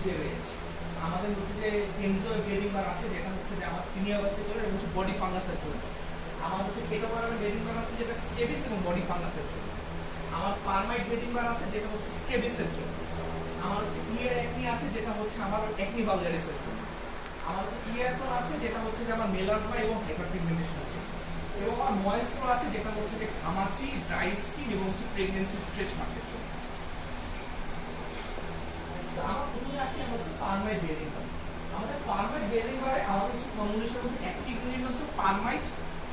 যে রেঞ্জ আমাদের হচ্ছে যে কেনজো বেডিং বার আছে যেটা হচ্ছে যে আমার ক্রিনিয়া ভেসিকুলার এবং বডি ফাঙ্গাসের জন্য। আমার হচ্ছে কেটোবারামের বেডিং বার আছে যেটা স্কেবিস এবং বডি ফাঙ্গাসের জন্য। আমার পারমাইট বেডিং বার আছে যেটা হচ্ছে স্কেবিসের জন্য। আমার হচ্ছে ক্লিয়ার অ্যাকনি আছে যেটা হচ্ছে আমার অ্যাকনি ভালগারিসের জন্য। আমার হচ্ছে ক্লিয়ার টোন আছে যেটা হচ্ছে যে আমার মেলাসমা এবং হাইপারপিগমেন্টেশনের জন্য। এবং আমার ময়েস্ট্রো আছে যেটা হচ্ছে যে ঘামাচি, ড্রাই স্কিন এবং হচ্ছে প্রেগন্যান্সি স্ট্রেচ মার্কের জন্য। আমার প্রথমে আসি আমরা হচ্ছে পারমাইট বেডিং বার। আমাদের পারমাইট বেডিং বারে আমাদের হচ্ছে ফর্মুলেশনের মধ্যে অ্যাক্টিভ ইনগ্রেডিয়েন্ট হচ্ছে পারমাইট,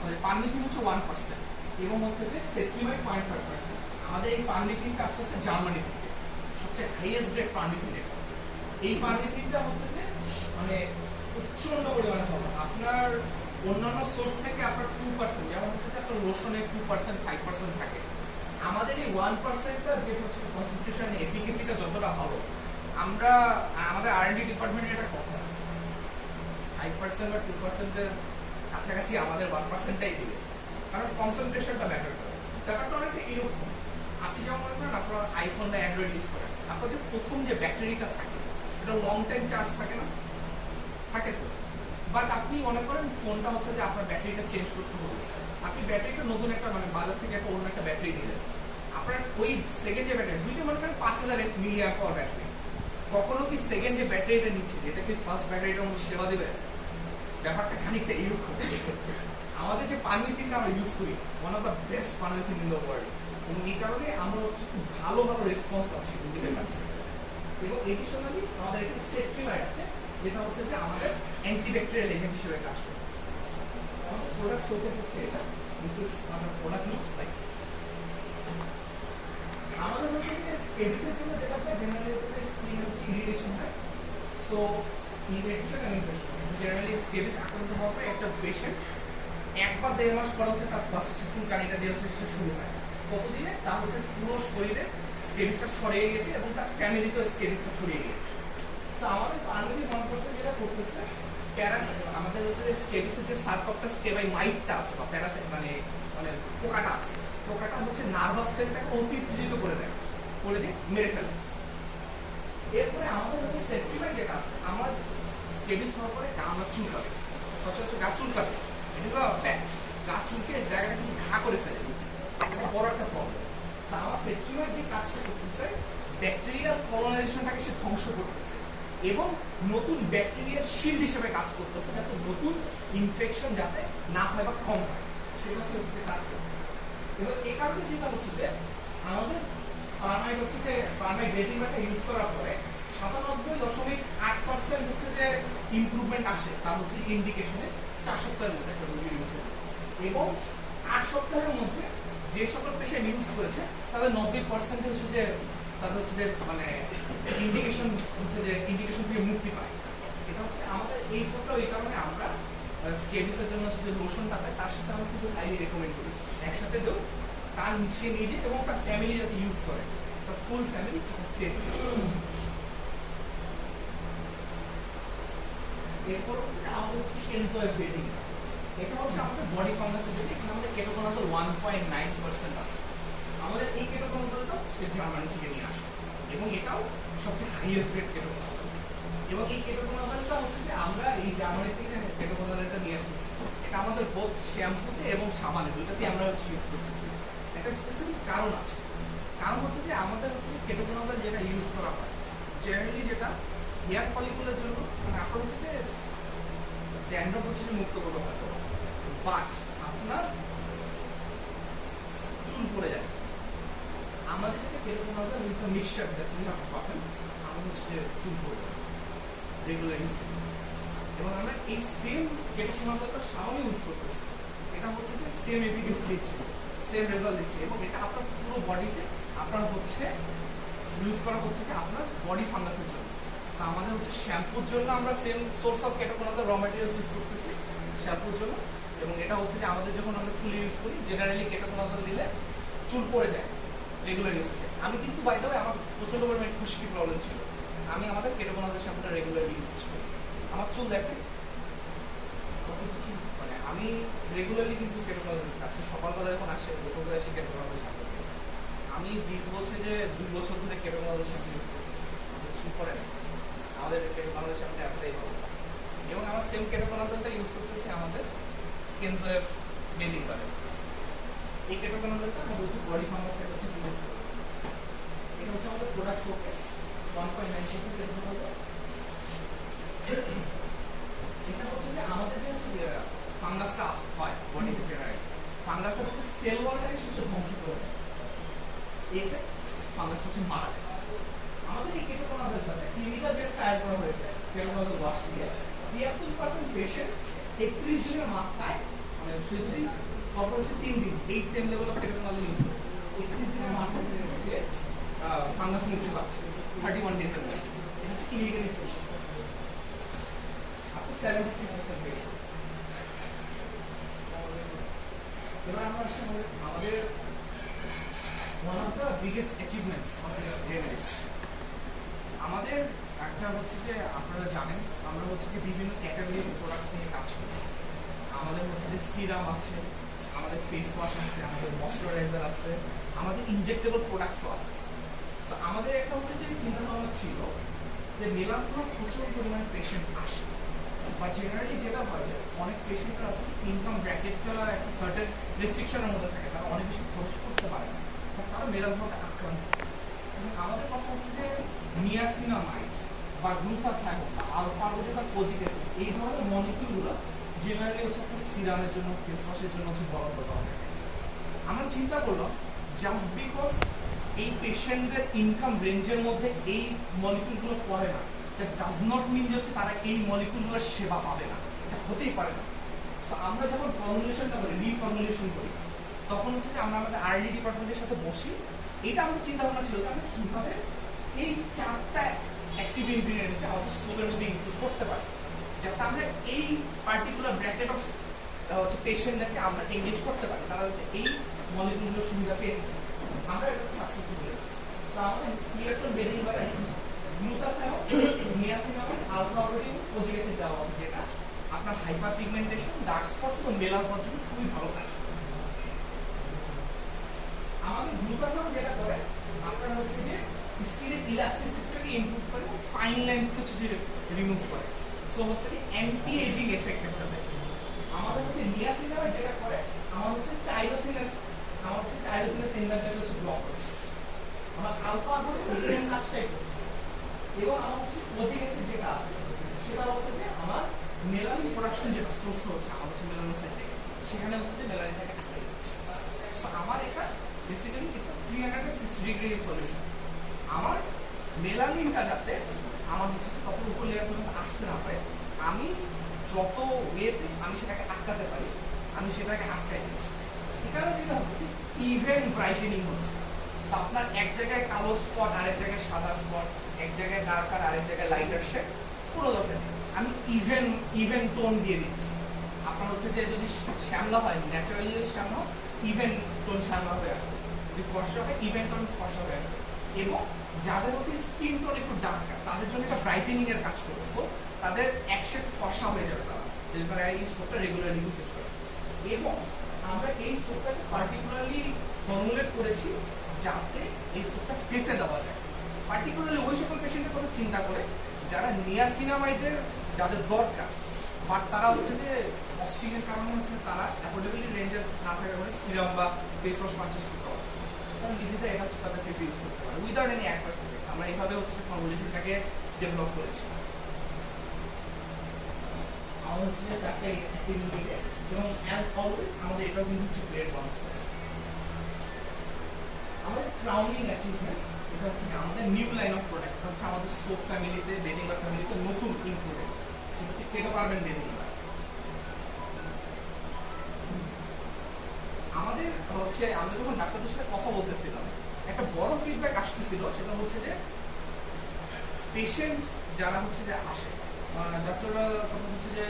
মানে পারমিথিন হচ্ছে 1% এবং হচ্ছে যে সেট্রিমাইট 0.5%। আমাদের এই পারমিথিনটা আসতেছে জার্মানি থেকে, সবচেয়ে হাইয়েস্ট গ্রেড পারমিথিন এটা। এই পারমিথিনটা হচ্ছে যে মানে প্রচন্ড পরিমাণে হবে। আপনার অন্যান্য সোর্স থেকে আপনার 2%, যেমন হচ্ছে যে আপনার লোশনে 2% 5% থাকে। আমাদের এই 1%টা যে হচ্ছে কনসেন্ট্রেশন এফিকেসিটা যতটা ভালো, আমরা আমাদের R&D ডিপার্টমেন্টের এটা কথা 5% বা 2% এর কাছাকাছি আমাদের 1%টাই দিবে, কারণ কনসেন্ট্রেশনটা ম্যাটার করে। ব্যাপারটা অনেকটা এরকম, আপনি যেমন মনে করেন আপনার আইফোন বা অ্যান্ড্রয়েড ইউজ করেন, আপনার যে প্রথম যে ব্যাটারিটা থাকে এটা লং টাইম চার্জ থাকে না, থাকে তো। বাট আপনি মনে করেন ফোনটা হচ্ছে যে আপনার ব্যাটারিটা চেঞ্জ করতে হবে, আপনি ব্যাটারিটা নতুন একটা মানে বাজার থেকে একটা অন্য একটা ব্যাটারি নিলেন, আপনার ওই সেকেন্ড যে ব্যাটারি দুইটা মনে করেন 5000 মিলিঅ্যাম্প আওয়ার ব্যাটারি, কখনো কি সেকেন্ড যে ব্যাটারিটা নিচ্ছে এটা কি ফার্স্ট ব্যাটারিটার মধ্যে সেবা দেবে? ব্যাপারটা খানিকটা এরকম। আমাদের যে পারমিথিনটা আমরা ইউজ করি, one of the best পারমিথিন in the world, এবং এই কারণে আমরা হচ্ছে খুব ভালো ভালো রেসপন্স পাচ্ছি রোগীদের কাছে। এবং এডিশনালি আমাদের একটি সেট্রিমাইড আছে যেটা হচ্ছে যে আমাদের অ্যান্টিব্যাকটেরিয়াল এজেন্ট হিসেবে কাজ করতেছে। আমাদের প্রোডাক্ট শোকেস হচ্ছে এটা, দিস ইজ আমাদের প্রোডাক্ট লুকস লাইক। আমাদের হচ্ছে যে স্কেবিসের জন্য যেটা হয় জেনারেলি হচ্ছে যে স্কিন হচ্ছে ইরিটেশন হয়। So irritation and infection generally scabies আক্রান্ত হওয়ার পরে একটা পেশেন্ট 1 বা 1.5 মাস পর হচ্ছে তার ফার্স্ট চুলকানিটা দিয়ে হচ্ছে সে শুরু হয়। ততদিনে তার হচ্ছে পুরো শরীরে স্কেবিসটা ছড়িয়ে গেছে এবং তার ফ্যামিলিতেও স্কেবিসটা ছড়িয়ে গেছে। তো আমাদের পারমিথিন 1% যেটা করতেছে প্যারাসাইট, আমাদের হচ্ছে যে স্কেবিসের যে সার্কপ্টাস স্কেবাই মাইটটা আছে বা প্যারাসাইট মানে মানে পোকাটা আছে, পোকাটা হচ্ছে নার্ভাস সেলটাকে উত্তেজিত করে দেয়, করে দিয়ে মেরে ফেলে। এরপরে আমাদের হচ্ছে সেট্রিমাইড যেটা আছে, আমার স্কেবিস হওয়ার পরে গা আমার চুলকাবে, সচরাচর গা চুলকাবে, ইট ইজ আ ফ্যাক্ট। গা চুলকে জায়গাটা কিন্তু ঘা করে ফেলে, এটা বড় একটা প্রবলেম। আমার সেট্রিমাইড যে কাজটা করতেছে ব্যাকটেরিয়াল কলোনাইজেশনটাকে সে ধ্বংস করতেছে এবং নতুন ব্যাকটেরিয়ার শিল্ড হিসেবে কাজ করতেছে, যাতে নতুন ইনফেকশন যাতে না হয় বা কম হয় সেটা হচ্ছে কাজ করতেছে। এবং এই কারণে যেটা হচ্ছে যে আমাদের পারমাইট হচ্ছে যে পারমাইট বেডিং বারটা ইউজ করার পরে 97.8% হচ্ছে যে ইমপ্রুভমেন্ট আসে, তার হচ্ছে ইন্ডিকেশনে 4 সপ্তাহের মধ্যে একটা রোগীর ইউজ করে। এবং 8 সপ্তাহের মধ্যে যে সকল পেশেন্ট ইউজ করেছে তাদের 90% হচ্ছে যে তাদের হচ্ছে যে মানে ইন্ডিকেশন হচ্ছে যে ইন্ডিকেশন থেকে মুক্তি পায়। এটা হচ্ছে আমাদের এই সবটা এই কারণে আমরা স্কেবিসের জন্য হচ্ছে যে লোশনটা পাই তার সাথে আমরা কিন্তু হাইলি রেকমেন্ড করি একসাথে দেও, তার সে নিজে এবং তার ফ্যামিলি যাতে ইউজ করে, তার ফুল ফ্যামিলি সেফ। এরপর আমাদের হচ্ছে কেনজো বেডিং, এটা হচ্ছে আমাদের বডি ফাঙ্গাসের জন্য। এখানে আমাদের কেটোকোনাজল 1.9% আছে। আমাদের এই কেটোকোনাজলটা জার্মানি থেকে নিয়ে আসে এবং এটাও সবচেয়ে হাইয়েস্ট গ্রেড কেটোকোনাজল। এবং এই কেটোকোনাজলটা হচ্ছে যে আমরা এই জার্মানি থেকে কেটোকোনাজলটা নিয়ে আসতেছি, এটা আমাদের বোথ শ্যাম্পুতে এবং সাবানে দুইটাতেই আমরা হচ্ছে ইউজ করতেছি। একটা স্পেসিফিক কারণ আছে, কারণ হচ্ছে যে আমাদের হচ্ছে যে কেটোকোনাজল যেটা ইউজ করা হয় জেনারেলি যেটা হেয়ার ফলিকুলের জন্য, মানে আপনার হচ্ছে যে ড্যান্ড্রফ হচ্ছে যে মুক্ত করতে হয়, বাট আপনার চুল পড়ে যায়। আমাদের যেটা ketoconazole with mixture that we have gotten, আমাদের হচ্ছে যে চুল পড়ে যায় রেগুলার ইউজ। এবং আমরা এই সেম কেটোকোনাজলটা সাবানে ইউজ করতেছি, এটা হচ্ছে যে সেম এফিকেসি দিচ্ছে, সেম রেজাল্ট দিচ্ছে এবং এটা আপনার পুরো বডিতে আপনার হচ্ছে ইউজ করা হচ্ছে যে আপনার বডি ফাঙ্গাসের জন্য। আমাদের হচ্ছে শ্যাম্পুর জন্য আমরা সেম সোর্স অফ কেটোকোনাজল র ম্যাটেরিয়ালস ইউজ করতেছি শ্যাম্পুর জন্য, এবং এটা হচ্ছে যে আমাদের যখন আমরা চুল ইউজ করি জেনারেলি কেটোকোনাজল দিলে চুল পড়ে যায় রেগুলার ইউজ করে। আমি কিন্তু বাই দ্য ওয়ে আমার প্রচন্ড পরিমাণে খুশকি প্রবলেম ছিল, আমি আমাদের কেটোকোনাজল শ্যাম্পুটা রেগুলারলি ইউজ করি। আমার চুল দেখে মানে আমি রেগুলারলি কিন্তু কেটোকোনাজল ইউজ করছি, সকালবেলা যখন আসে গোসল করে আসি কেটোকোনাজল শ্যাম্পু। আমি দীর্ঘ হচ্ছে যে 2 বছর ধরে কেটোকোনাজল শ্যাম্পু ইউজ করতেছি, আমাদের চুল পড়ে না। আমাদের বাংলাদেশে আমরা অ্যাভেলেবল এবং আমরা সেম কেটোকোনাজলটা ইউজ করতেছি আমাদের কেনজোএফ বেদিং বারে। এই কেটোকোনাজলটা আমাদের হচ্ছে বডি ফার্মাসের হচ্ছে ইউজ করব। এটা হচ্ছে আমাদের প্রোডাক্ট শোকেস 1.9% কেটোকোনাজল। এটা হচ্ছে যে আমাদের যে হচ্ছে ফাঙ্গাসটা হয় বডিতে জেনারেলি, ফাঙ্গাসটা হচ্ছে সেল ওয়ালটাকে শেষে ধ্বংস করে দেয়। এতে ফাঙ্গাস হচ্ছে মারা যায়। আমাদের এই কেটোকোনাজলটাতে ক্লিনিক্যাল যে ট্রায়াল করা হয়েছে কেটোকোনাজল ওয়াশ দিয়ে 73% পেশেন্ট 31 দিনের মাথায় মানে যদি কত হচ্ছে 3 দিন এই same level of ketoconazole use করে 31 দিনের মাথায় হচ্ছে ফাঙ্গাস মুক্তি পাচ্ছে 31 ডেজের মধ্যে। এটা হচ্ছে ক্লিনিক্যালি প্রুভ। আপনি 73% পেশেন্ট। এবার আমরা আসি আমাদের one of the biggest achievements of Renaissance আমাদের একটা হচ্ছে যে আপনারা জানেন আমরা হচ্ছে যে বিভিন্ন ক্যাটাগরি প্রোডাক্টস নিয়ে কাজ করি। আমাদের হচ্ছে যে সিরাম আছে, আমাদের ফেস ওয়াশ আছে, আমাদের ময়শ্চারাইজার আছে, আমাদের ইনজেক্টেবল প্রোডাক্টসও আছে। তো আমাদের একটা হচ্ছে যে চিন্তা ভাবনা ছিল যে মেলানোমা প্রচুর পরিমাণে পেশেন্ট আসে, বা জেনারেলি যেটা হয় যে অনেক পেশেন্টরা আছে ইনকাম ব্র্যাকেটটা একটা সার্টেন রেস্ট্রিকশনের মধ্যে থাকে, তারা অনেক বেশি খরচ করতে পারে না, তারা মেলানোমাতে আক্রান্ত। এবং আমাদের কথা হচ্ছে যে নিয়াসিনামাইড বা গ্লুটাথায়োন বা আলফা-আরবিডোন বা কোজিক অ্যাসিড এই ধরনের মলিকিউলগুলো জেনারেলি হচ্ছে একটা সিরামের জন্য ফেস ওয়াশের জন্য হচ্ছে বরাদ্দ করা হয়। আমরা চিন্তা করলাম জাস্ট বিকজ এই পেশেন্টদের ইনকাম রেঞ্জের মধ্যে এই মলিকিউলগুলো পড়ে না, দ্যাট ডাজ নট মিন যে হচ্ছে তারা এই মলিকিউলগুলোর সেবা পাবে না, এটা হতেই পারে না। সো আমরা যখন ফর্মুলেশনটা করি, রিফর্মুলেশন করি, তখন হচ্ছে যে আমরা আমাদের আরডি ডিপার্টমেন্টের সাথে বসি। এটা আমাদের চিন্তা ভাবনা ছিল যে আমরা কিভাবে এই 4টা অ্যাক্টিভ ইনগ্রিডিয়েন্টকে আমাদের সোপের মধ্যে ইনক্লুড করতে পারি, যাতে আমরা এই পার্টিকুলার ব্র্যাকেট অফ হচ্ছে পেশেন্টদেরকে আমরা এনগেজ করতে পারি, তারা এই মলিকিউলগুলোর সুবিধা পেয়ে আমরা এটা সাকসেসফুল হয়েছি। সো আমাদের ইলেকট্রন বেরিং বারে গ্লুটাথায়োন, নিয়াসিনামাইড, আলফা-আরবিডোন, কোজিক অ্যাসিড দেওয়া আছে, যেটা আপনার হাইপার পিগমেন্টেশন, ডার্ক স্পটস এবং মেলানোমার জন্য খুবই ভালো কাজ করে। আমাদের গ্লুটাথায়োন যেটা করে আপনার হচ্ছে যে স্কিনের ইলাস্টিসিটিটাকে ইমপ্রুভ করে এবং ফাইন লাইনসকে হচ্ছে যে রিমুভ করে। সো হচ্ছে যে অ্যান্টি এজিং এফেক্ট একটা দেয়। আমাদের হচ্ছে নিয়াসিনামাইড যেটা করে আমার হচ্ছে টাইরোসিনেস এনজাইমটাকে হচ্ছে ব্লক করে। আমার আলফা-আরবিডোন সেম কাজটাই করতেছে। এবং আমার হচ্ছে কোজিক অ্যাসিড যেটা আছে সেটা হচ্ছে যে আমার মেলানিন প্রোডাকশন যেটা সোর্স হচ্ছে আমার হচ্ছে মেলানোসাইট থেকে, সেখানে হচ্ছে যে মেলানিনটাকে আটকে দিচ্ছে। সো আমার এটা বেসিক্যালি ইটস 360 ডিগ্রি সলিউশন। আমার মেলানিনটা যাতে আমার হচ্ছে যে কত উপর লেয়ার পর্যন্ত আসতে না পারে, আমি যত ওয়েতে আমি সেটাকে আটকাতে পারি আমি সেটাকে আটকাই দিচ্ছি। এই কারণে যেটা হচ্ছে ইভেন ব্রাইটেনিং হচ্ছে। আপনার এক জায়গায় কালো স্পট, আরেক জায়গায় সাদা স্পট, এক জায়গায় ডার্ক আর আরেক জায়গায় লাইটার শেড, পুরো দরকার আমি ইভেন টোন দিয়ে দিচ্ছি। আপনার হচ্ছে যে যদি শ্যামলা হয়, ন্যাচারালি যদি শ্যামলা, ইভেন টোন শ্যামলা হয়ে আসবে, যদি ফর্সা হয় ইভেন টোন ফর্সা হয়ে আসবে। এবং যাদের হচ্ছে স্কিন টোন একটু ডার্কার তাদের জন্য একটা ব্রাইটেনিং এর কাজ করবে। সো তাদের এক শেড ফর্সা হয়ে যাবে তারা যদি তারা এই সোপটা রেগুলারলি ইউজ করে। এবং আমরা এই সোপটাকে পার্টিকুলারলি ফর্মুলেট করেছি যাতে এই সোপটা ফেসে দেওয়া যায়, পার্টিকুলারলি ওই সকল পেশেন্টের কথা চিন্তা করে যারা নিয়াসিনামাইডের যাদের দরকার, বাট তারা হচ্ছে যে কস্টিংয়ের কারণে হচ্ছে তারা অ্যাফোর্ডেবিলিটি রেঞ্জের না থাকার কারণে সিরাম বা ফেস ওয়াশ পারচেজ করতে পারছে, কারণ নিজেদের এটা হচ্ছে তাদের ফেসে ইউজ করতে পারে উইদাউট এনি অ্যাডভার্স এফেক্টস। আমরা এইভাবে হচ্ছে ফর্মুলেশনটাকে ডেভেলপ করেছি। আমাদের হচ্ছে যে 4টা অ্যাক্টিভ ইনগ্রিডিয়েন্ট এবং অ্যাজ অলওয়েজ আমাদের এটাও কিন্তু হচ্ছে গ্রেড বাউন্স করে। আমাদের ক্রাউনিং অ্যাচিভমেন্ট এটা হচ্ছে আমাদের নিউ লাইন অফ প্রোডাক্ট হচ্ছে আমাদের সোপ ফ্যামিলিতে, বেদিং বার ফ্যামিলিতে নতুন ইনক্লুডেড হচ্ছে কেটোকার্বন বেদিং বার। আমাদের হচ্ছে আমরা যখন ডাক্তারদের সাথে কথা বলতেছিলাম একটা বড় ফিডব্যাক আসতেছিল, সেটা হচ্ছে যে পেশেন্ট যারা হচ্ছে যে আসে, ডাক্তাররা সাপোজ হচ্ছে যে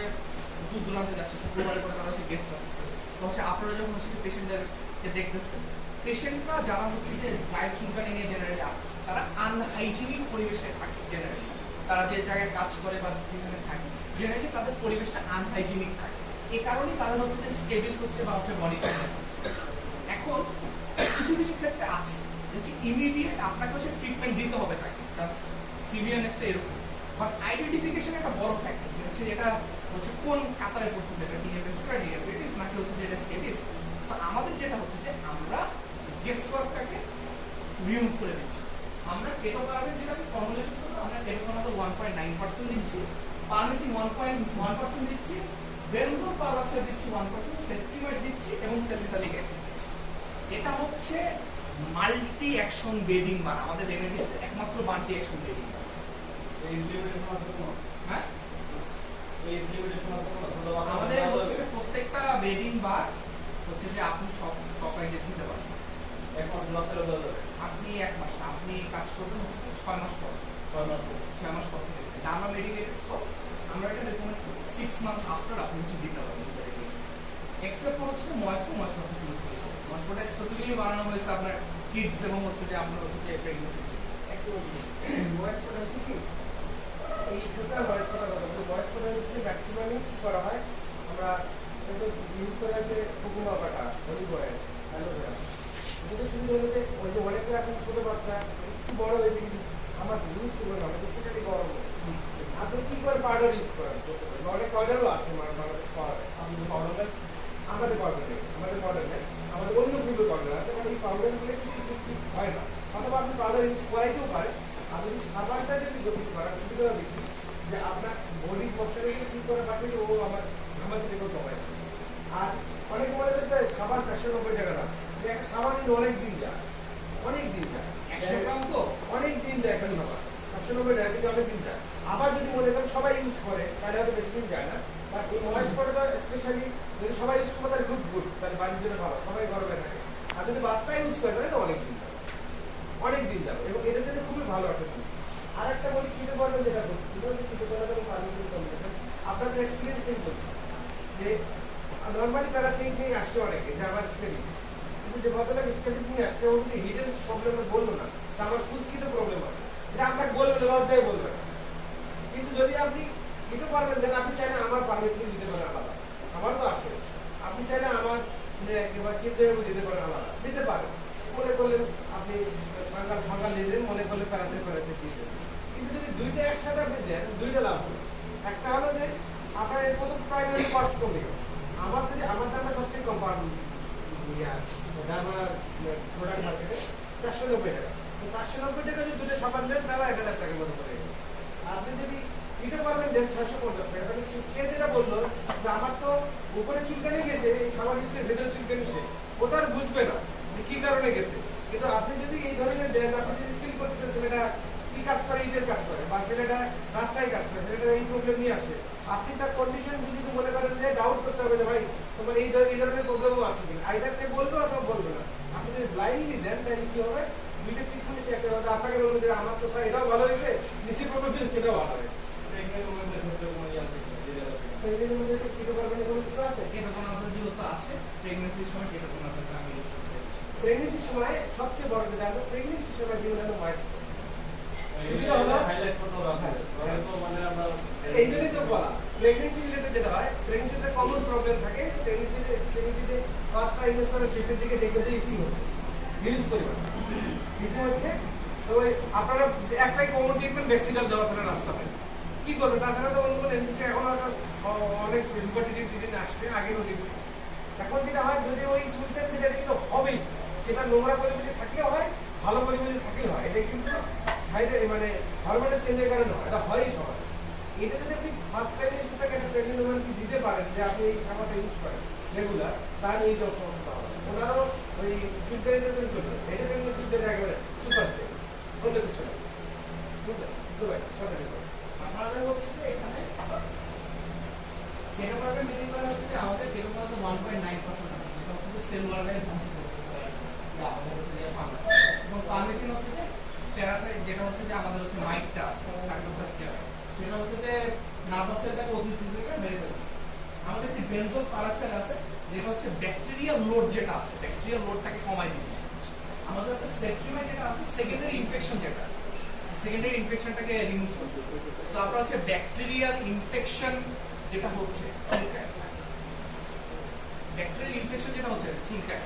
দূর দূরান্তে যাচ্ছে, শুক্রবারে করে তারা হচ্ছে গেস্ট আসছে, তো হচ্ছে আপনারা যখন হচ্ছে পেশেন্টদেরকে দেখতেছেন, পেশেন্টরা যারা হচ্ছে যে গায়ের চুলকানি নিয়ে জেনারেলি আসছে তারা আনহাইজিনিক পরিবেশে থাকে। জেনারেলি তারা যে জায়গায় কাজ করে বা যেখানে থাকে জেনারেলি তাদের পরিবেশটা আনহাইজিনিক থাকে, এই কারণেই তাদের হচ্ছে যে স্কেবিস হচ্ছে বা হচ্ছে বডি ফিটনেস হচ্ছে। এখন কিছু কিছু ক্ষেত্রে আছে যে ইমিডিয়েট আপনাকে হচ্ছে ট্রিটমেন্ট দিতে হবে তাকে, তার সিভিয়ারনেসটা এরকম, বাট আইডেন্টিফিকেশন একটা বড় ফ্যাক্টর হচ্ছে এটা হচ্ছে কোন কাতারে পড়তেছে, এটা ডিএফএস বা ডিএফএটিস নাকি হচ্ছে যে এটা স্টেটিস। সো আমাদের যেটা হচ্ছে যে আমরা গেস ওয়ার্কটাকে রিমুভ করে দিচ্ছি। আমরা কেটোকার্বের যেটা ফর্মুলেশন করব, আমরা কেটোকোনাজল 1.9% দিচ্ছি, পারমিথিন 1.1% দিচ্ছি, বেনজোল পারঅক্সাইড দিচ্ছি 1%, সেট্রিমাইড দিচ্ছি এবং স্যালিসাইলিক অ্যাসিড দিচ্ছি। এটা হচ্ছে মাল্টি অ্যাকশন বেদিং বার, আমাদের রেমেডিস একমাত্র মাল্টি অ্যাকশন বেদিং বার। এই লিমিটেশন আছে কোনো? হ্যাঁ, এই লিমিটেশন আছে কোনো? আমাদের হচ্ছে প্রত্যেকটা বেদিং বার হচ্ছে যে আপনি সব প্রাইজে দিতে পারবেন। এক মাস লাগতে হবে। আপনি এক মাস না, আপনি কাজ করবেন হচ্ছে 6 মাস পর, 6 মাস পর থেকে এটা আমরা মেডিকেটেড। সো আমরা এটা রেকমেন্ড করি 6 মান্থস আফটার আপনি কিছু দিতে পারবেন এক্সেপ্ট হচ্ছে ময়েস্টো আপনি শুরু করেছেন। ময়েস্টোটা স্পেসিফিকলি বানানো হয়েছে আপনার কিডস এবং হচ্ছে যে আপনার হচ্ছে যে প্রেগন্যান্সি একটু বয়স্কটা হচ্ছে কি এই টোটাল বয়স্কটা বয়স্কটা হচ্ছে কি ম্যাক্সিমামই কি করা হয়, আমরা কিন্তু ইউজ করে আছে কুকুমা বাটা অলিভ অয়েল অ্যালোভেরা। কিন্তু সুবিধা হলো যে ওই যে অনেকে এখন ছোটো বাচ্চা একটু বড় হয়েছে কিন্তু আমার ইউজ করবো না, আমাদের স্পেশালি গরম আপনি কি করে পাউডার ইউজ করেন, অনেক পাউডারও আছে পাউডার আমাদের পাউডার নেই, আমাদের পাউডার নেই, আমাদের অন্য গ্রুপের পাউডার আছে, মানে এই পাউডারগুলো কিন্তু ঠিক হয় না। অথবা আপনি পাউডার ইউজ করাইতেও পারেন। আর যদি খাবারটা যদি গতি করার সুবিধা দেখি যে আপনার বডির পশ্চারে কি করে পাঠিয়ে ও আমার থেকে কমায়। আর অনেক মনে করতে খাবার 490 টাকা দাম, একটা সাবান অনেক দিন যায়, অনেক দিন যায়, 100 গ্রাম তো অনেক দিন যায় এখন খাবার 490 টাকা কিন্তু অনেক দিন যায়। আবার যদি মনে করেন সবাই ইউজ করে তাহলে হয়তো বেশি দিন যায় না। বাট এই ময়েস করাটা স্পেশালি যদি সবাই ইউজ করে তাহলে গুড তাহলে বাড়ির জন্য ভালো, সবাই গরমে থাকে। আর যদি বাচ্চা ইউজ করে তাহলে তো অনেক দিন যাবে, অনেক দিন যাবে এবং এটার জন্য খুবই ভালো একটা জিনিস। আর একটা বলি কিটো বর্জন যেটা করছিল যে কিটো বর্জন পারমিশন কমিশন আপনাদের এক্সপিরিয়েন্স থেকে বলছি যে নর্মালি প্যারাসিট নিয়ে আসছে অনেকে যে আমার স্কেলিস, কিন্তু যে ভদ্রলোক স্কেলিস নিয়ে আসছে ও কিন্তু হিডেন প্রবলেমে বললো না যে আমার ফুসকিতে প্রবলেম আছে, এটা আপনাকে বলবেন লজ্জায় বলবেন। কিন্তু যদি আপনি কিটো পারবেন দেন আপনি চাইলে আমার পারমিশন দিতে পারেন আলাদা, আমার তো আছে, আপনি চাইলে আমার কিটো দিতে পারেন আলাদা, দিতে পারেন। মনে করলেন আপনি ফাঙ্গাল দিলেন, মনে করলে প্যারাসিট দিয়ে দেবেন। কিন্তু যদি দুইটা একসাথে আপনি দেন দুইটা লাভ হবে। একটা হলো যে আপনার এর প্রথম প্রাইমারি কস্ট কমে গেল। আমার যদি আমার দামটা সবচেয়ে কম পাবেন প্রোডাক্ট মার্কেটে 490 টাকা, তো 490 টাকা যদি দুটো সাবান দেন তাহলে 1000 টাকার মতো পড়ে গেল। আপনি যদি কিটো পারবেন দেন 750 টাকা, তাহলে সে যেটা বললো যে আমার তো উপরে চুলকানি গেছে, এই সাবান স্প্রে ভেতরে চুলকানি গেছে, ওটা আর বুঝবে না যে কি কারণে গেছে। কিন্তু আপনি যদি এই ধরনের দেন, আপনি যদি ফিল করতে ছেলেটা কি কাজ করে, ইটের কাজ করে, বা ছেলেটা রাস্তায় কাজ করে, ছেলেটা এই প্রবলেম নিয়ে আসে, আপনি তার কন্ডিশন বুঝে মনে করেন যে ডাউট করতে হবে যে ভাই তোমার এই ধরনের প্রবলেমও আছে কিনা, আইদার সে বলবে অথবা বলবে না। আপনি যদি ব্লাইন্ডলি দেন তাহলে কি হবে, দুইটা ট্রিটমেন্ট একটা হবে, আপনাকে বলবে যে আমার তো স্যার এটাও ভালো হয়েছে, নিচে প্রবলেম সেটাও ভালো হয়েছে। প্রেগন্যান্সির সময় কেটোকোনাজল আমি ইউজ করতে পারছি। প্রেগন্যান্সির সময় সবচেয়ে বড় যেটা হলো প্রেগন্যান্সির সময় জীবনে ময়েস এই জন্যই তো বলা প্রেগন্যান্সি রিলেটেড যেটা হয়, প্রেগন্যান্সিতে কমন প্রবলেম থাকে, প্রেগন্যান্সিতে ফার্স্ট ট্রাইমেস্টারের শেষের দিকে দেখবে যে ইচিং হচ্ছে, হিউজ পরিমাণ ইচিং হচ্ছে। তো আপনারা একটাই কমন ট্রিটমেন্ট ভ্যাকসিনাল দেওয়া ছাড়া রাস্তা পায় কি করবে, তাছাড়া তো অন্য কোনো এনজিকে এখন অনেক রিকম্পিটিটিভ ট্রিটমেন্ট আসবে, আগেও দিয়েছে। এখন যেটা হয় যদি ওই সুইচের যেটা কিন্তু হবেই, সেটা নোংরা পরিবেশে থাকলেও হয়, ভালো পরিবেশে থাকলেও হয়, এটা কিন্তু মানে হরমোনের চেঞ্জের কারণে হয়, এটা হয়ই সবাই। এটা যদি আপনি ফার্স্ট টাইমে সেটাকে একটা প্রেগনেন্ট ওম্যানকে দিতে পারেন যে আপনি এই খাবারটা ইউজ করেন রেগুলার, তার এই সমস্যা হবে। ওনারও ওই চুলকানিতে চলবে, এটা প্রেগনেন্সি যেটা একেবারে সুপার সেফ, অন্য কিছু না। বুঝলেন? দুবাই সরকারি আপনাদের হচ্ছে যে এখানে কেটোকার্বের মিনিং করা হচ্ছে যে আমাদের কেটোকোনাজল 1.9% আছে, যেটা হচ্ছে যে সেল অর্গানে ধ্বংস করতেছে আমাদের হচ্ছে যে ফাঙ্গাস, এবং পারমিথিন হচ্ছে যে প্যারাসাইট, যেটা হচ্ছে যে আমাদের হচ্ছে মাইটটা আছে সাইটোপ্লাজমিয়া, সেটা হচ্ছে যে নার্ভাস সেলটাকে অতিরিক্ত করে মেরে ফেলতেছে। আমাদের একটি বেনজোল পারঅক্সাইড আছে, যেটা হচ্ছে ব্যাকটেরিয়াল লোড, যেটা আছে ব্যাকটেরিয়াল লোডটাকে কমায় দিচ্ছে। আমাদের হচ্ছে সেট্রিমাইড যেটা আছে সেকেন্ডারি ইনফেকশন, যেটা সেকেন্ডারি ইনফেকশনটাকে রিমুভ করতেছে। সো আপনার হচ্ছে ব্যাকটেরিয়াল ইনফেকশন যেটা হচ্ছে চুলকায়, ব্যাকটেরিয়াল ইনফেকশন যেটা হচ্ছে চুলকায়,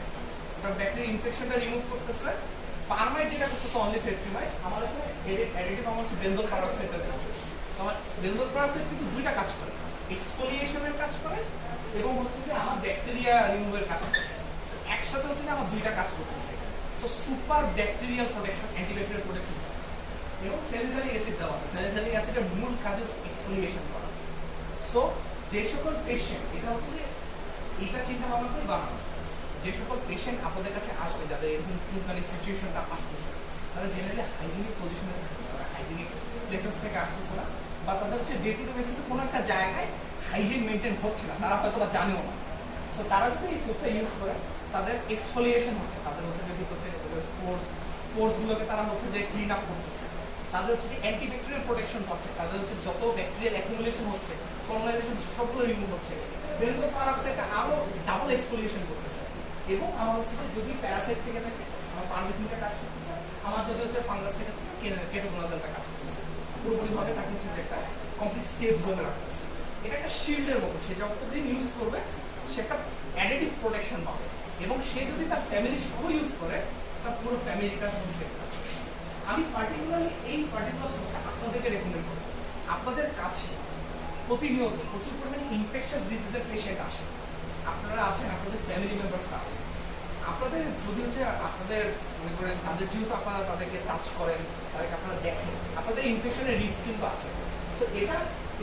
ওটা ব্যাকটেরিয়াল ইনফেকশনটা রিমুভ করতেছে। পারমাইড যেটা করতেছে অনলি সেট্রিমাইড, আমাদের এখানে অ্যাডিটিভ আমার হচ্ছে বেনজোল পারঅক্সাইডটা দিচ্ছে। আমার বেনজোল পেরোক্সাইড কিন্তু দুইটা কাজ করে, এক্সফোলিয়েশনের কাজ করে এবং হচ্ছে যে আমার ব্যাকটেরিয়া রিমুভের কাজ করে। So, একসাথে হচ্ছে যে আমার দুইটা কাজ করতেছে। So super bacterial protection, antibacterial protection এবং স্যালিসাইলিক অ্যাসিড দেওয়া আছে। স্যালিসাইলিক অ্যাসিডের মূল কাজ হচ্ছে এক্সফোলিয়েশন করা। সো যে সকল পেশেন্ট, এটা হচ্ছে যে এইটা চিন্তা ভাবনা করে বানানো, যে সকল পেশেন্ট আপনাদের কাছে আসবে যাদের এরকম চুলকানি সিচুয়েশনটা আসতেছে, তারা জেনারেলি হাইজিনিক পজিশনে থাকবে, তারা হাইজিনিক প্লেসেস থেকে আসতেছে না, বা তাদের হচ্ছে ডে টু ডে বেসিসে কোনো একটা জায়গায় হাইজিন মেনটেন হচ্ছে না, তারা হয়তো বা জানেও না। সো তারা যদি এই সোপটা ইউজ করে, তাদের এক্সফোলিয়েশন হচ্ছে, তাদের হচ্ছে যে ভিতরে পোর্সগুলোকে তারা হচ্ছে যে ক্লিন আপ করতেছে, তাদের হচ্ছে যে অ্যান্টিব্যাকটেরিয়াল প্রোটেকশন পাচ্ছে, তাদের হচ্ছে যত ব্যাকটেরিয়াল অ্যাকুমুলেশন হচ্ছে, কলোনাইজেশন সবগুলো রিমুভ হচ্ছে, বেনজোল পেরোক্সাইডটা আরো ডাবল এক্সফোলিয়েশন করতেছে। এবং আমার হচ্ছে যে যদি প্যারাসাইট থেকে থাকে, আমার পারমিথিনটা কাজ করতেছে, আমার যদি হচ্ছে ফাঙ্গাস থেকে থাকে কেটোকোনাজলটা কাজ করতেছে, পুরোপুরিভাবে তাকে হচ্ছে যে একটা কমপ্লিট সেফ জোনে রাখতেছে। এটা একটা শিল্ডের মতো, সে যতদিন ইউজ করবে সে একটা অ্যাডিটিভ প্রোটেকশন পাবে, এবং সে যদি তার ফ্যামিলি সহ ইউজ করে, তার পুরো ফ্যামিলিটা সেফ থাকবে। আমি পার্টিকুলারলি এই পার্টিকুলার সোপটা আপনাদেরকে রেকমেন্ড করব। আপনাদের কাছে প্রতিনিয়ত প্রচুর পরিমাণে ইনফেকশাস ডিজিজের পেশেন্ট আসে, আপনারা আছেন, আপনাদের ফ্যামিলি মেম্বার্সরা আছে, আপনাদের যদি হচ্ছে আপনাদের মনে করেন তাদের যেহেতু আপনারা তাদেরকে টাচ করেন, তাদেরকে আপনারা দেখেন, আপনাদের ইনফেকশনের রিস্ক কিন্তু আছে। সো এটা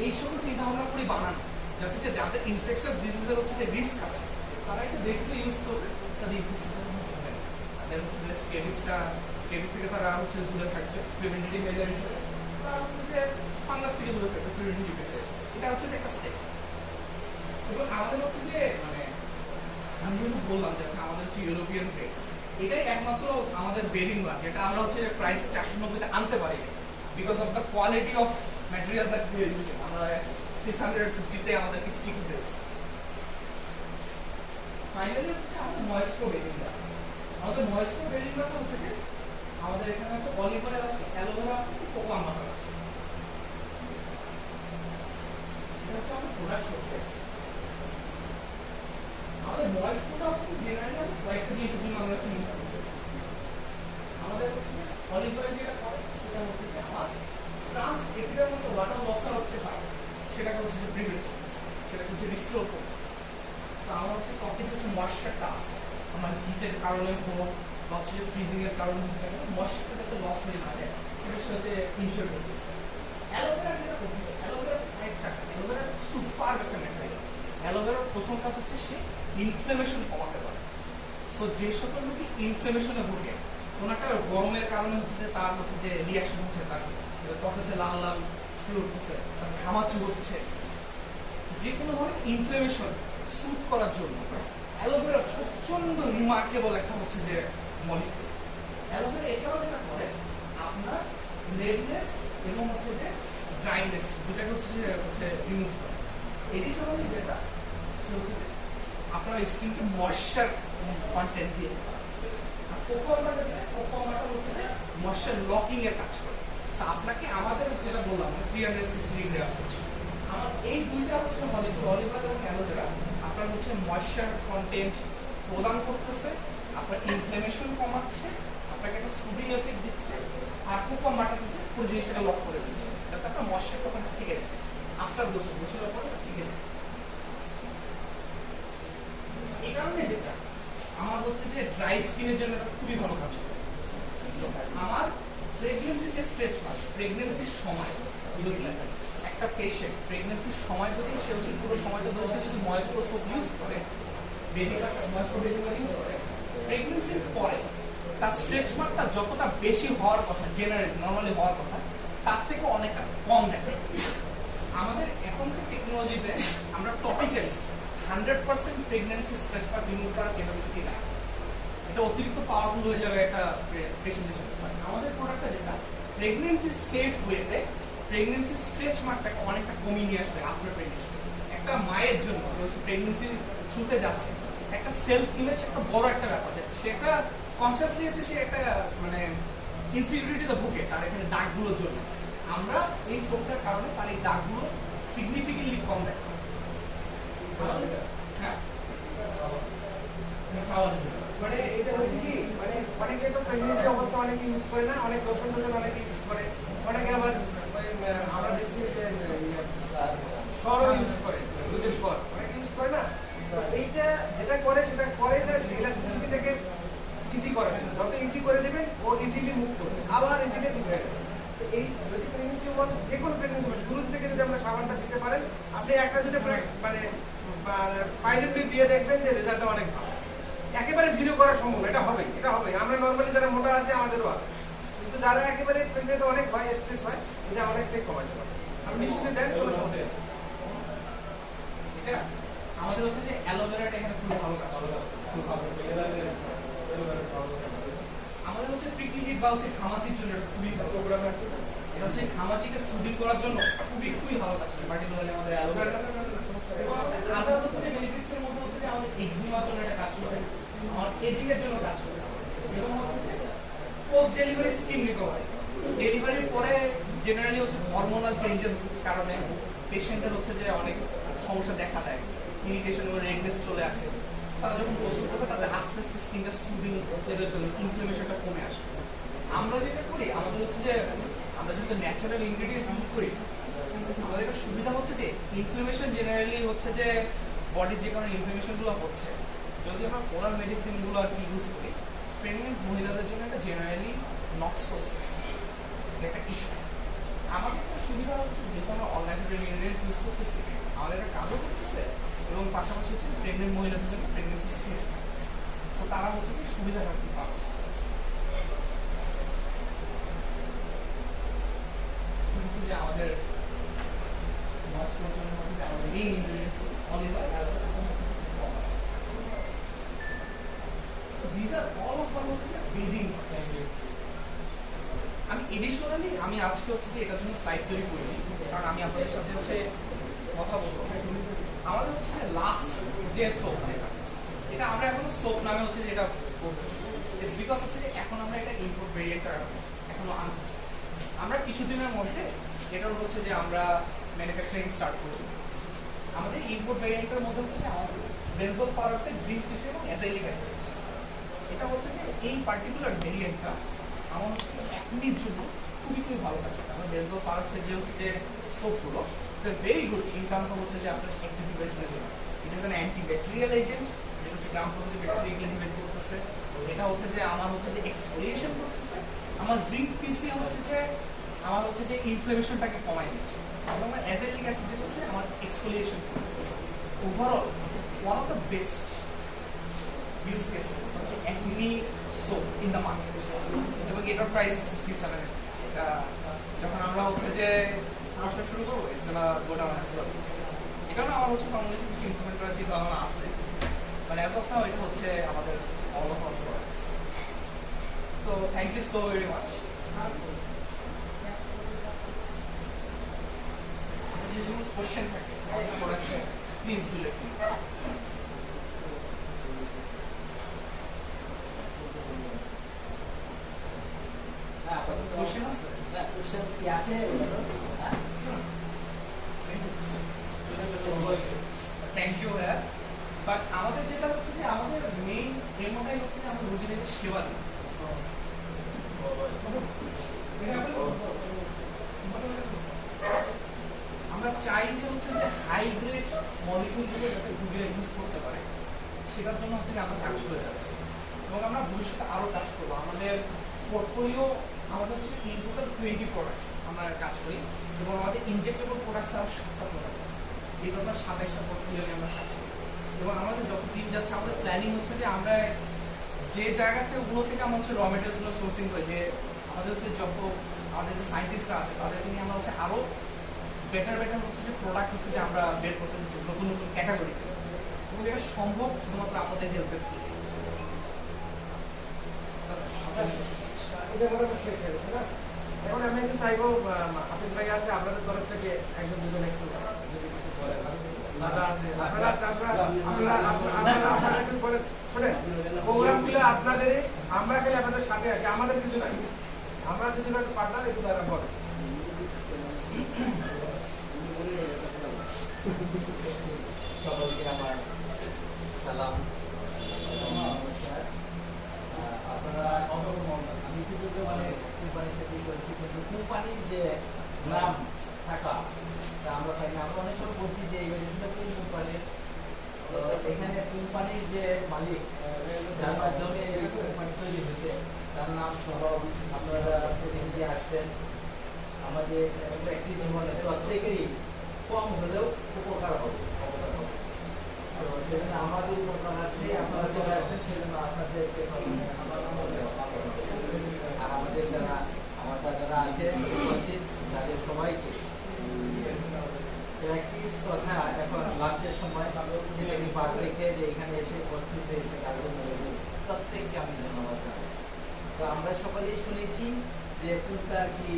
এই সকল চিন্তা ভাবনা করে বানানো, যাতে হচ্ছে যাদের ইনফেকশাস ডিজিজের হচ্ছে যে রিস্ক আছে, তারা এটা রেগুলার ইউজ করবে, তাদের ইনফেকশন হবে না, তাদের হচ্ছে যে স্কেবিস থেকে তারা হচ্ছে দূরে থাকবে, প্রিভেন্টিভ মেজার হিসেবে তারা হচ্ছে যে ফাঙ্গাস থেকে দূরে থাকবে, প্রিভেন্টিভ মেজার। এটা হচ্ছে যে একটা স্টেপ। এবং আমাদের হচ্ছে যে মানে আমি যেহেতু বললাম যে আমাদের হচ্ছে ইউরোপিয়ান গ্রেড, এটাই একমাত্র আমাদের বেডিং বার যেটা আমরা হচ্ছে প্রাইস 490 তে আনতে পারি, because of the quality of materials that we are using. আমরা 650 তে আমাদের স্টিক দিয়েছে। ফাইনালি হচ্ছে আমাদের ময়েস্ট্রো বেডিং বার। আমাদের ময়েস্ট্রো বেডিং বার হচ্ছে যে আমাদের এখানে হচ্ছে অলিভ অয়েল আছে, অ্যালোভেরা আছে, কোকো বাটার আছে। এটা হচ্ছে আমাদের প্রোডাক্ট শোকেস। আমাদের ময়েস্ট্রোটা হচ্ছে জেনারেলি আমরা কয়েকটা জিনিসের জন্য আমরা ইউজ করতেছি। আমাদের হচ্ছে অলিভ অয়েল যেটা করে সেটা হচ্ছে যে আমার ট্রান্স এপিডার মতো ওয়াটার লসটা হচ্ছে হয়, সেটাকে হচ্ছে যে প্রিভেন্ট করতেছে, সেটাকে হচ্ছে রিস্টোর করতেছে। তো আমার হচ্ছে ত্বকের হচ্ছে ময়েশ্চারটা আছে, আমার হিটের কারণে হোক বা হচ্ছে ফ্রিজিং এর কারণে ময়েশ্চারটা যাতে লস হয়ে না যায়, সেটা হচ্ছে ইনশিওর করতেছে। অ্যালোভেরা যেটা করতেছে, অ্যালোভেরা সুপার একটা ম্যাটেরিয়াল। অ্যালোভেরার প্রথম কাজ হচ্ছে সে ইনফ্লেমেশন কমাতে পারে। সো যে সকল লোক ইনফ্লেমেশনে ভোগে, কোনো একটা গরমের কারণে হচ্ছে যে তার হচ্ছে যে রিয়াকশন হচ্ছে, তার ত্বক হচ্ছে লাল লাল শুরু হচ্ছে, তার ঘামাচি হচ্ছে, যে কোনো ধরনের ইনফ্লেমেশন সুট করার জন্য অ্যালোভেরা প্রচন্ড রিমার্কেবল একটা হচ্ছে যে মলিকিউল। অ্যালোভেরা এছাড়াও যেটা করে আপনার রেডনেস এবং হচ্ছে যে ড্রাইনেস দুটাকে হচ্ছে রিমুভ করে। এডিশনালি যেটা সে হচ্ছে যে আপনার স্কিনকে ময়েশ্চার কন্টেন্ট দিয়ে আর কোকোমাটা হচ্ছে যে ময়েশ্চার লকিং এর কাজ করে। আপনাকে আমাদের যেটা বললাম 360 ডিগ্রি অ্যাপ্রোচ, আমার এই দুইটা হচ্ছে মলিকিউল অলিভ অয়েল এবং অ্যালোভেরা আপনার হচ্ছে ময়েশ্চার কন্টেন্ট প্রদান করতেছে, আপনার ইনফ্লেমেশন কমাচ্ছে, আপনাকে একটা সুদিং এফেক্ট দিচ্ছে, আর কোকোমাটা কিন্তু পুরো জিনিসটাকে লক করে দিচ্ছে যাতে আপনার ময়েশ্চারটা ওখানে থেকে যায়, আফটার গোসলের পরে থেকে যায়। এই কারণে যেটা আমার হচ্ছে যে ড্রাই স্কিনের জন্য এটা খুবই ভালো কাজ করে। আমার প্রেগন্যান্সি যে স্ট্রেচ পাস, প্রেগন্যান্সির সময় যদি একটা পেশেন্ট প্রেগন্যান্সির সময় যদি সে হচ্ছে পুরো সময়টা ধরে সে যদি ময়েস্ট্রো সোপ ইউজ করে, ময়েস্ট্রো বেডিং ইউজ করে, প্রেগন্যান্সির পরে তার স্ট্রেচ মার্কটা যতটা বেশি হওয়ার কথা, জেনারেলি নর্মালি হওয়ার কথা, তার থেকে অনেকটা কম দেখা। আমাদের এখনকার টেকনোলজিতে আমরা topically 100% pregnancy stretch mark remove করার ক্যাপাবিলিটি নাই। এটা অতিরিক্ত পাওয়ারফুল হয়ে যাবে একটা পেশেন্টের জন্য। আমাদের প্রোডাক্টটা যেটা প্রেগন্যান্সি সেফ ওয়েতে প্রেগন্যান্সি স্ট্রেচ মার্কটাকে অনেকটা কমিয়ে নিয়ে আসবে আফটার প্রেগন্যান্সি। একটা মায়ের জন্য যে হচ্ছে প্রেগন্যান্সি ছুটে যাচ্ছে, একটা সেলফ ইমেজ একটা বড় একটা ব্যাপার, সেটা কনসিয়াসলি হচ্ছে সে একটা মানে ইনসিকিউরিটিতে ভুগে তার এখানে দাগগুলোর জন্য। আমরা এই সোপটার কারণে তার এই দাগগুলো সিগনিফিকেন্টলি কম দেখা। হ্যাঁ, মানে এটা হচ্ছে কি, মানে অনেকে তো প্রেগনেন্সি অবস্থা অনেকে ইউজ করে না, অনেক দর্শন অনেকে ইউজ করে, অনেকে আবার আমরা দেখছি যে সরও ইউজ করে দুধের সর অনেকে ইউজ করে না। তো এইটা যেটা করে সেটা করে না, ইলাস্টিসিটিটাকে ইজি করে দেবেন। যত ইজি করে দেবেন ও ইজিলি মুভ করবে, আবার ইজিলি ঠিক হয়ে যাবে। তো এই যদি প্রেগনেন্সি ওয়ান যে কোনো প্রেগনেন্সি শুরু থেকে যদি আমরা সাবানটা দিতে পারেন, আপনি একটা দুটো মানে পাইলটলি দিয়ে দেখবেন যে রেজাল্টটা অনেক ভালো। একেবারে জিরো করা সম্ভব, এটা হবে, এটা হবে। আমরা নর্মালি যারা মোটা আছে আমাদেরও আছে, কিন্তু যারা একেবারে প্রেগনেন্ট অনেক হয়, স্ট্রেস হয়, এটা অনেকটাই কমাতে পারে। আপনি নিশ্চিত দেন কোনো সমস্যা নেই। এটা আমাদের হচ্ছে যে অ্যালোভেরাটা এখানে খুব ভালো কাজ করে। খুব ভালো আমাদের হচ্ছে প্রিকলি হিট বা হচ্ছে ঘামাচির জন্য এটা খুবই ভালো প্রোগ্রাম আছে। এটা হচ্ছে ঘামাচিকে সুদিং করার জন্য খুবই ভালো কাজ করে, পার্টিকুলারলি আমাদের অ্যালোভেরা। এবং আদা হচ্ছে যে বেনিফিটস এর মধ্যে হচ্ছে যে আমাদের এক্সিমার জন্য এটা কাজ করে, আমার এজিং এর জন্য কাজ করে, এবং হচ্ছে যে পোস্ট ডেলিভারি স্কিন রিকভারি। ডেলিভারির পরে জেনারেলি হচ্ছে হরমোনাল চেঞ্জের কারণে পেশেন্টের হচ্ছে যে অনেক সমস্যা দেখা দেয়, ইরিটেশন এবং রেডনেস চলে আসে। তারা যখন প্রসব করবে তাদের আস্তে আস্তে স্কিনটা সুদিং এর জন্য ইনফ্লামেশনটা কমে আসে। আমরা যেটা করি আমাদের হচ্ছে যে আমরা যেহেতু ন্যাচারাল ইনগ্রেডিয়েন্টস ইউজ করি, আমাদের একটা সুবিধা হচ্ছে যে ইনফ্লামেশন জেনারেলি হচ্ছে যে বডির যে কারণে ইনফ্লামেশনগুলো হচ্ছে, যদি আমরা ওরাল মেডিসিনগুলো আর কি ইউজ করি, প্রেগনেন্ট মহিলাদের জন্য এটা জেনারেলি নট সো সেফ, একটা ইস্যু। আমাদের একটা সুবিধা হচ্ছে যে কোনো অনন্যাচারাল ইনগ্রেডিয়েন্টস ইউজ করতেছি, আমাদের একটা কাজও করতেছে, এবং পাশাপাশি হচ্ছে প্রেগনেন্ট মহিলাদের জন্য প্রেগনেন্সি সেফ থাকতেছে। সো তারা হচ্ছে কি সুবিধাটা কি পাচ্ছে। হচ্ছে যে আমাদের main ingredients olive oil, aloe vera. So these are all of our হচ্ছে বেদিং। আমি এডিশনালি আমি আজকে হচ্ছে যে এটার জন্য স্লাইড তৈরি করিনি, কারণ আমি আপনাদের সাথে হচ্ছে কথা বলবো। আমাদের হচ্ছে যে লাস্ট যে সোপ, এটা আমরা এখনো সোপ নামে হচ্ছে যে এটা বলতেছি, ইটস বিকজ হচ্ছে যে এখন আমরা এটা ইম্পোর্ট ভেরিয়েন্টটা এখনো আনতেছি। আমরা কিছুদিনের মধ্যে এটার হচ্ছে যে আমরা ম্যানুফ্যাকচারিং স্টার্ট করব। আমাদের ইম্পোর্ট ভেরিয়েন্টের মধ্যে হচ্ছে যে আমাদের বেনজোল পারঅক্সাইড, জিঙ্ক পিসি এবং অ্যাজাইলিক অ্যাসিড আছে। এটা হচ্ছে যে এই পার্টিকুলার ভেরিয়েন্টটা আমার হচ্ছে অ্যাকনির জন্য খুবই ভালো কাজ করে। আমার বেনজোল পারঅক্সাইড যে হচ্ছে যে সোপগুলো, it's very good in terms of হচ্ছে যে আপনার অ্যান্টিবায়োটিকের জন্য। It is an antibacterial agent, যেটা হচ্ছে গ্রাম পজিটিভ ব্যাকটেরিয়াকে ইনহিবিট করতেছে। এটা হচ্ছে যে আমার হচ্ছে যে এক্সফোলিয়েশন করতেছে। আমার জিঙ্ক পিসি হচ্ছে যে আমার হচ্ছে যে ইনফ্লামেশনটাকে কমায় দিচ্ছে, এবং আমার অ্যাজাইলিক অ্যাসিড যেটা হচ্ছে আমার এক্সফোলিয়েশন করতেছে। Overall one of the best use case হচ্ছে acne soap in the market, এবং এটার প্রাইস 600। এটা যখন আমরা হচ্ছে যে প্রসেস শুরু করবো, it's gonna go down as well. এটাও আমার হচ্ছে ফর্মুলেশন কিছু ইমপ্রুভমেন্ট করার চিন্তা ভাবনা আছে, মানে অ্যাজ অফ নাও এটা হচ্ছে আমাদের all of our products. So thank you so very much. যদি কোনো কোশ্চেন থাকে প্রোডাক্টসে, please do let me. Question আছে? কোশ্চেন কি আছে? থ্যাংক ইউ হ্যাঁ। বাট আমাদের যেটা হচ্ছে যে আমাদের মেইন এমওটাই হচ্ছে যে আমরা রোগীদের সেবা দিই। আমরা চাই যে হচ্ছে যে হাই গ্রেড মলিকিউলগুলো যাতে রোগীরা ইউজ করতে পারে, সেটার জন্য হচ্ছে যে আমরা কাজ করে যাচ্ছি, এবং আমরা ভবিষ্যতে আরও কাজ করবো। আমাদের পোর্টফোলিও আমাদের হচ্ছে ইন টোটাল 20 প্রোডাক্টস আমরা কাজ করি, এবং আমাদের ইনজেক্টেবল প্রোডাক্টস আর 7টা প্রোডাক্ট আছে। এই টোটাল 27টা পোর্টফোলিও নিয়ে আমরা কাজ করি, এবং আমাদের যত দিন যাচ্ছে আমাদের প্ল্যানিং হচ্ছে যে আমরা যে জায়গাতে ওগুলো থেকে আমরা হচ্ছে র মেটেরিয়ালসগুলো সোর্সিং করি, যে আমাদের হচ্ছে যত আমাদের যে সায়েন্টিস্টরা আছে তাদেরকে নিয়ে আমরা হচ্ছে আরও বেটার হচ্ছে যে প্রোডাক্ট হচ্ছে যে আমরা বের করতে হচ্ছে নতুন নতুন ক্যাটাগরিতে, এবং এটা সম্ভব শুধুমাত্র আমাদের হেল্পের থ্রুতে। এটা বড় শেষ হয়ে গেছে না? এখন আমি একটু চাইবো হাফিজ ভাই আছে আপনাদের তরফ থেকে একজন দুজন একটু যদি কিছু বলেন। দাদা আছে, আপনারা একটু বলেন। শোনেন, প্রোগ্রামগুলো আপনাদের, আমরা খালি আপনাদের সাথে আছি, আমাদের কিছু নাই। আমরা যদি একটু পার্টনার একটু দাঁড়া বলেন। সকলকে আমার সালাম। আপনারা আমি কিন্তু মানে কোম্পানির সাথে করেছি, কিন্তু কোম্পানির যে নাম থাকা তা আমরা পাই না। আমরা অনেক সময় বলছি আসছেন। আমাদের ব্যক্তি জীবনে প্রত্যেকেরই কম হলেও উপকার হবে। তো সেজন্য আমাদের উপকারার্থে আপনারা চলে আসছেন, সেজন্য আপনাদেরকে আমার আর আমাদের যারা আছে উপস্থিত তাদের সবাইকে প্র্যাকটিস তথা এখন লাঞ্চের সময় যেটাকে বাদ রেখে যে এখানে এসে উপস্থিত হয়েছে তাদের প্রত্যেককে আমি ধন্যবাদ জানাই। তো আমরা সকলেই শুনেছি যে কোনটার কি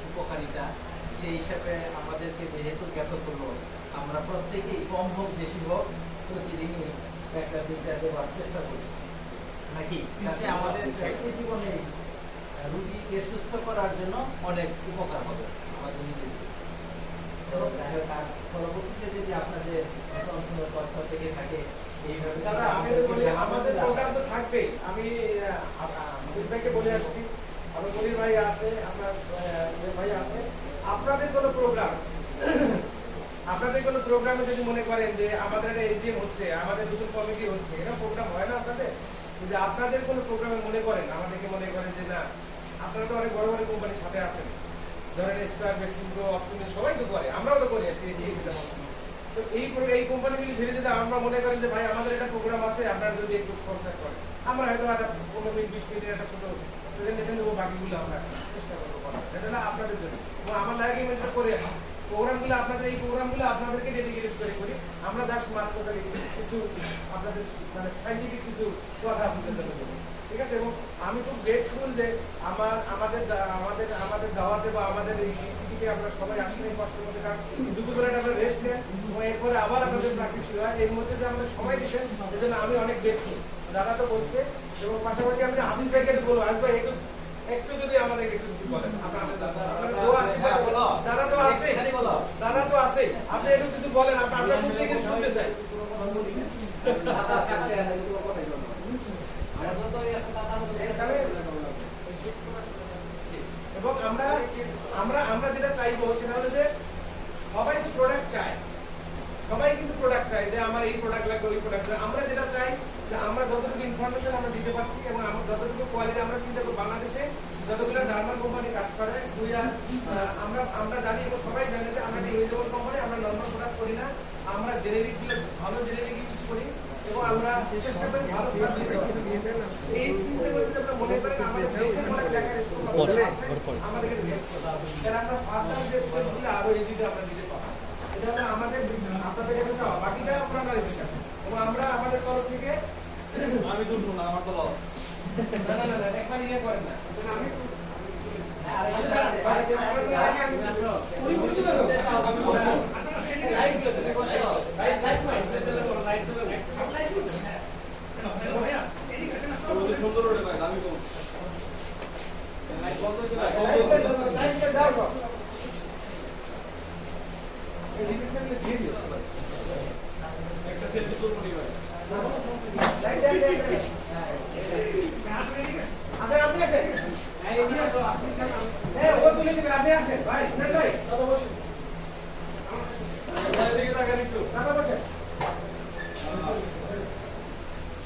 উপকারিতা, সেই হিসাবে আমাদেরকে যেহেতু জ্ঞাত করলো, আমরা প্রত্যেকেই কম হোক বেশি হোক প্রতিদিনই একটা দুইটা দেওয়ার চেষ্টা করি নাকি, যাতে আমাদের ব্যক্তি জীবনে রুগীকে সুস্থ করার জন্য অনেক উপকার হবে আমাদের নিজেদের। তো তার পরবর্তীতে যদি আপনাদের নতুন কোনো তথ্য থেকে থাকে এইভাবে দাদা আমি বলি আমাদের প্রোগ্রাম তো থাকবেই। আমি মনির ভাইকে বলে আসছি, আমার মনির ভাই আছে, আপনার ভাই আছে, আপনাদের কোনো প্রোগ্রামে যদি মনে করেন যে আমাদের একটা এজিএম হচ্ছে, আমাদের নতুন কমিটি হচ্ছে, এটা প্রোগ্রাম হয় না আপনাদের, যদি আপনাদের কোনো প্রোগ্রামে মনে করেন, আমাদেরকে মনে করেন যে না আপনারা তো অনেক বড় বড় কোম্পানির সাথে আছেন, ধরেন স্কয়ার বেসিনগো অপশন সবাই তো করে, আমরাও তো করি আসছি। তো এই কোম্পানিগুলি ধীরে ধীরে আমরা মনে করেন যে ভাই আমাদের একটা প্রোগ্রাম আছে, আপনারা যদি একটু স্পন্সর করেন, আমরা হয়তো একটা 15-20 মিনিটের একটা ছোট প্রেজেন্টেশন দেবো, বাকিগুলো আমরা চেষ্টা করবো করার। এটা না আপনাদের জন্য, এবং আমার লাগে মেনটেন করে প্রোগ্রামগুলো আপনাদের, এই প্রোগ্রামগুলো আপনাদেরকে ডেডিকেটেড করে করি। আমরা জাস্ট মাত্র কিছু আপনাদের মানে সাইন্টিফিক কিছু কথা আপনাদের জন্য বলি, ঠিক আছে? এবং আমি খুব গ্রেটফুল যে আমাদের দাওয়াতে বা আমাদের এই দিকে আমরা সবাই আসলে কষ্ট করতে, কারণ দুপুরবেলাটা আমরা রেস্ট নেন এবং এরপরে আবার আমাদের প্র্যাকটিস শুরু হয়। এর মধ্যে যে আমাদের সময় দিচ্ছেন সেজন্য আমি অনেক গ্রেটফুল। দাদা তো বলছে, এবং পাশাপাশি আমি হাবিব ভাইকে বলবো, হাবিব ভাই একটু যদি আমাদের একটু কিছু বলেন। দাদা তো আছে, আপনি একটু কিছু বলেন, আমরা প্রত্যেকে শুনতে চাই। এবং আমরা যেটা চাইবো সেটা হলো যে সবাই তো প্রোডাক্ট চায়, সবাই কিন্তু প্রোডাক্ট চাই যে আমার এই প্রোডাক্ট লাগবে, ওই প্রোডাক্ট লাগবে। আমরা যেটা চাই যে আমরা যতটুকু ইনফরমেশন আমরা দিতে পারছি এবং আমরা যতটুকু কোয়ালিটি আমরা চিন্তা করি, বাংলাদেশে যতগুলো ডার্মাল কোম্পানি কাজ করে আমরা জানি এবং সবাই জানে যে আমরা ইউজেবল কোম্পানি, আমরা নর্মাল প্রোডাক্ট করি না, আমরা জেনেরিক ভালো জেনেরিক ইউজ করি এবং আমরা চেষ্টা করি ভালো সার্ভিস দিতে। এই চিন্তা করে যদি আমরা মনে করেন আমাদের দেশের অনেক জায়গায় আমাদেরকে হেল্প করতে, তাহলে আমরা ফার্দার যে স্টেপগুলো আরো ইজিলি আমরা দিতে পারবো। এটা হলো আমাদের আপনাদের কাছে চাওয়া, বাকিটা আপনারা বিষয়। এবং আমরা আমাদের তরফ থেকে আমি দুটো না, আমার তো লস। না একবার ইয়ে করেন না, আমি সুন্দর ওটা ভাই, দামি কম। একটা সেলফি করবো নি ভাই। আপনি আছেন, ও তুলে দিবেন, আপনি আছেন ভাই, শুনেন ভাই, কত বসে এদিকে তাকান একটু। দাদা বসে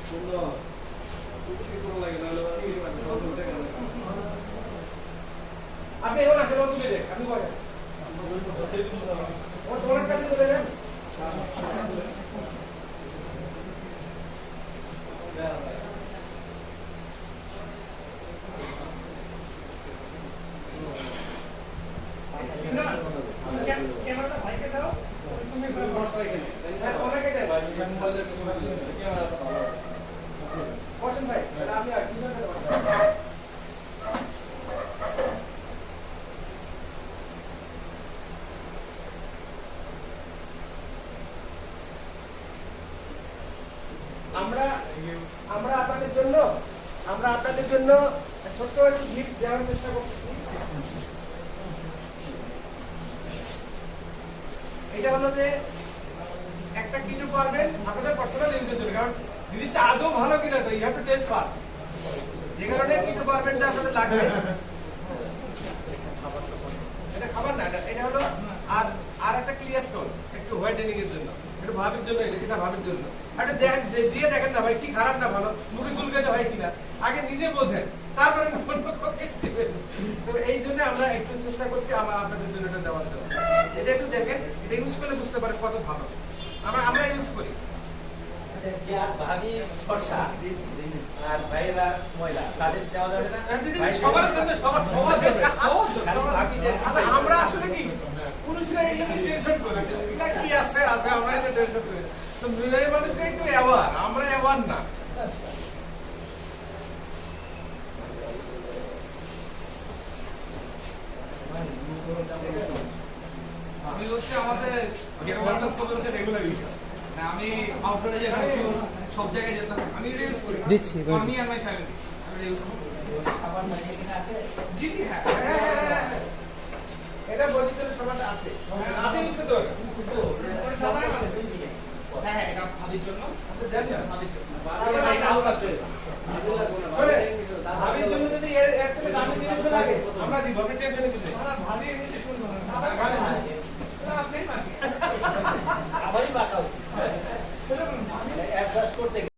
সুন্দর। কি করে লাগে না হলে কি মানে কত টাকা লাগে। আপনি এখন আছেন, ও তুলে দেন, আপনি বলেন ওর তোমার কাছে তুলে দেন। ক্যামেরাটা ভাইকে দাও, তুমি ওনাকে দেন। বসেন ভাই, আপনি আর কিছু একটা বসেন। আমরা আপনাদের জন্য ছোট্ট একটু গিফট দেওয়ার চেষ্টা করতেছি। এটা হলো যে একটা কিছু করবেন আপনাদের পার্সোনাল ইউজের জন্য, কারণ জিনিসটা আদৌ ভালো কিনা তো you have to test first. যে কারণে কিছু পারবেনটা আপনাদের লাগবে, এটা খাবার না, এটা হলো আর একটা ক্লিয়ার টোন, একটু হোয়াইটেনিং এর জন্য, একটু ভাবির জন্য, এটা ভাবির জন্য। একটা দিয়ে দেখেন না ভাই কি খারাপ না ভালো, মুখে চুলকাতে হয় কিনা, আগে নিজে বোঝেন, তারপরে অন্য কাউকে দিবেন। কত ভালো। আমরা ইউজ করি। যার ভাবি ফর্সা আর ভাইয়েরা ময়লা তাদের দেওয়া যাবে না। দিদি, সবার জন্য, সবার জন্য, সবার জন্য। খালি ভাবিদের আচ্ছা, আমরা আসলে কি পুরুষরা এগুলো নিয়ে টেনশন করি না। এটা কি আছে আমরা এটা টেনশন করি না। তো মহিলাদের মানুষরা একটু অ্যাওয়ার, আমরা অ্যাওয়ার না। আমি হচ্ছে আমাদের গেরোবান্ধব সব হচ্ছে রেগুলার ইউজ। আমি আউটডোরে যে সব জায়গায় যেতাম, আমি এটা ইউজ করি। দিচ্ছি, এবার আমি আর মাই ফ্যামিলি আমি এটা ইউজ করি। আবার মানে এখানে আছে জি জি হ্যাঁ। এটা বলিতে সমাজে আছে। আপনি ইউজ করতে পারবেন। হ্যাঁ হ্যাঁ, এটা ভাবির জন্য। আপনি দেন না। ভাবির জন্য। এটা আলাদা আছে।